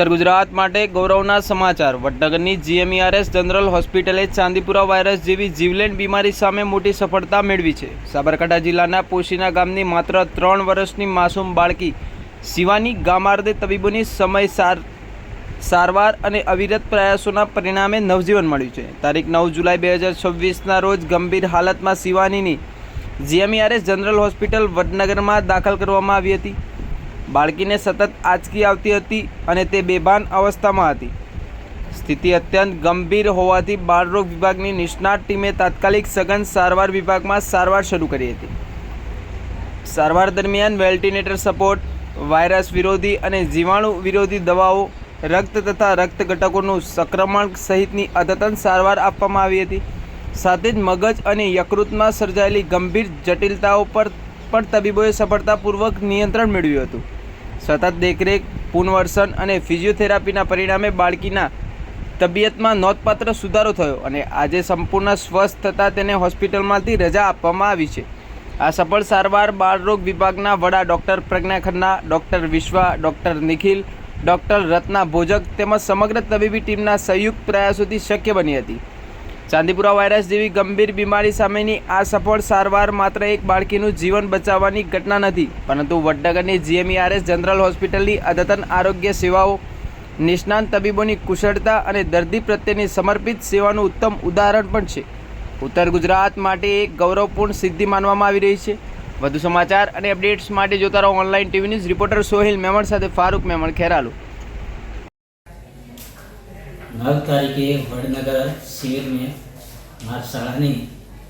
ઉત્તર ગુજરાત માટે ગૌરવના સમાચાર। વડનગરની જીએમઈઆરએસ જનરલ હોસ્પિટલે ચાંદીપુરા વાયરસ જેવી જીવલેણ બીમારી સામે મોટી સફળતા મેળવી છે। સાબરકાંઠા જિલ્લાના પોશીના ગામની માત્ર 3 વર્ષની માસૂમ બાળકી શિવાની ગામાર્દે તબીબોની સમયસર સારવાર અને અવિરત પ્રયાસોના પરિણામે નવજીવન મળ્યું છે। તારીખ 9 જુલાઈ 2026ના રોજ ગંભીર હાલતમાં શિવાનીની જીએમઈઆરએસ જનરલ હોસ્પિટલ વડનગરમાં દાખલ કરવામાં આવી હતી। બાળકીને સતત આંચકી આવતી હતી અને તે બેભાન અવસ્થામાં હતી। સ્થિતિ અત્યંત ગંભીર હોવાથી બાળરોગ વિભાગની નિષ્ણાત ટીમે તાત્કાલિક સઘન સારવાર વિભાગમાં સારવાર શરૂ કરી હતી। સારવાર દરમિયાન વેન્ટિલેટર સપોર્ટ, વાયરસ વિરોધી અને જીવાણુ વિરોધી દવાઓ, રક્ત તથા રક્ત ઘટકોનું સંક્રમણ સહિતની અદ્યતન સારવાર આપવામાં આવી હતી। સાથે જ મગજ અને યકૃતમાં સર્જાયેલી ગંભીર જટિલતાઓ પર પણ તબીબોએ સફળતાપૂર્વક નિયંત્રણ મેળવ્યું હતું। સતત દેખરેખ, પુનર્વસન અને ફિઝિયોથેરાપીના પરિણામે બાળકીના તબિયતમાં નોંધપાત્ર સુધારો થયો અને આજે સંપૂર્ણ સ્વસ્થ થતાં તેને હોસ્પિટલમાંથી રજા આપવામાં આવી છે। આ સફળ સારવાર બાળરોગ વિભાગના વડા ડૉક્ટર પ્રજ્ઞા ખન્ના, ડૉક્ટર વિશ્વા, ડૉક્ટર નિખિલ, ડૉક્ટર રત્ના ભોજક તેમજ સમગ્ર તબીબી ટીમના સંયુક્ત પ્રયાસોથી શક્ય બની હતી। ચાંદીપુરા વાયરસ જેવી ગંભીર બીમારી સામેની આ સફળ સારવાર માત્ર એક બાળકીનું જીવન બચાવવાની ઘટના નથી, પરંતુ વડનગરની જીએમઈઆરએસ જનરલ હોસ્પિટલની અદ્યતન આરોગ્ય સેવાઓ, નિષ્ણાત તબીબોની કુશળતા અને દર્દી પ્રત્યેની સમર્પિત સેવાનું ઉત્તમ ઉદાહરણ પણ છે। ઉત્તર ગુજરાત માટે એક ગૌરવપૂર્ણ સિદ્ધિ માનવામાં આવી રહી છે। વધુ સમાચાર અને અપડેટ્સ માટે જોતા રહો online TV news. Reporter Sohil Memon સાથે ફારૂક મેમણ, ખેરાલુ। 9 તારીખે વડનગર શિબિર में મારી શાળાની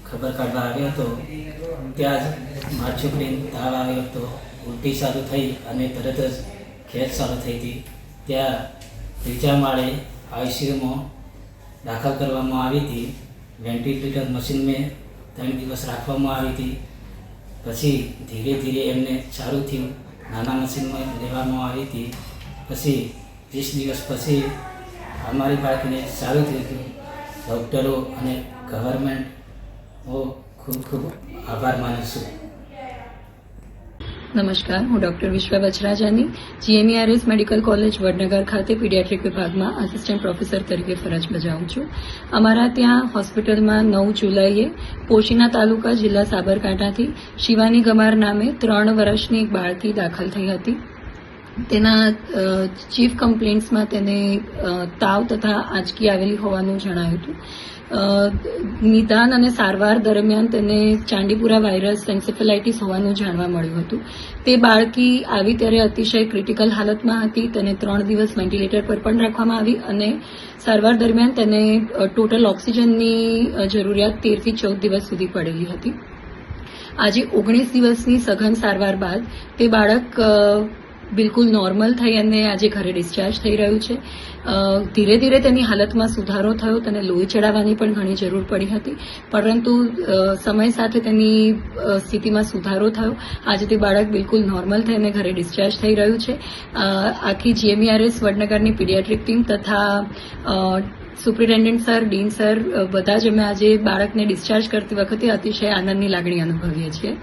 ખબર કાઢવા આવ્યો હતો। ત્યાં જ મારી છોકરીને તાવ આવ્યો હતો, ઉલટી ચાલુ થઈ અને તરત જ ખેંચ ચાલુ થઈ હતી। ત્યાં ત્રીજા માળે આઈસીયુમાં દાખલ કરવામાં આવી હતી। વેન્ટિલેટર મશીન મેં 3 દિવસ રાખવામાં આવી હતી। પછી ધીરે ધીરે એમને સારું થયું, નાના મશીનમાં લેવામાં આવી હતી। પછી 20 દિવસ પછી અમારી બાળકીને સારું થયું હતું। ડૉક્ટરો અને ગવર્મેન્ટનો ખૂબ ખૂબ આભાર માનું છું। નમસ્કાર, હું ડૉક્ટર વિશ્વા બચરાજાની જીએમઈઆરએસ મેડિકલ કોલેજ વડનગર ખાતે પીડિયાટ્રિક વિભાગમાં આસિસ્ટન્ટ પ્રોફેસર તરીકે ફરજ બજાવું છું। અમારા ત્યાં હોસ્પિટલમાં 9 જુલાઈએ પોશીના તાલુકા જિલ્લા સાબરકાંઠાથી શિવાની ગમાર નામે 3 વર્ષની એક બાળકી દાખલ થઈ હતી। તેના ચીફ કમ્પ્લેન્ટ્સમાં તેને તાવ તથા આંચકી આવેલી હોવાનું જણાયું હતું। નિદાન અને સારવાર દરમિયાન તેને ચાંદીપુરા વાયરસ એન્સેફેલાઇટિસ હોવાનું જાણવા મળ્યું હતું। તે બાળકી આવી ત્યારે અતિશય ક્રિટિકલ હાલતમાં હતી। તેને 3 દિવસ વેન્ટિલેટર પર પણ રાખવામાં આવી અને સારવાર દરમિયાન તેને ટોટલ ઓક્સિજનની જરૂરિયાત 13 થી 14 દિવસ સુધી પડેલી હતી। આજે 19 દિવસની સઘન સારવાર બાદ તે બાળક બિલકુલ નોર્મલ થઈ અને આજે ઘરે ડિસ્ચાર્જ થઈ રહ્યું છે। ધીરે ધીરે તેની હાલતમાં સુધારો થયો, તેને લોહી ચડાવવાની પણ ઘણી જરૂર પડી હતી, પરંતુ સમય સાથે તેની સ્થિતિમાં સુધારો થયો। આજે તે બાળક બિલકુલ નોર્મલ થઈને ઘરે ડિસ્ચાર્જ થઈ રહ્યું છે। આખી જીએમઈઆરએસ વડનગરની પીડિયાટ્રિક ટીમ તથા સુપ્રિન્ટેન્ડન્ટ સર, ડીન સર બધા જ અમે આજે બાળકને ડિસ્ચાર્જ કરતી વખતે અતિશય આનંદની લાગણી અનુભવીએ છીએ।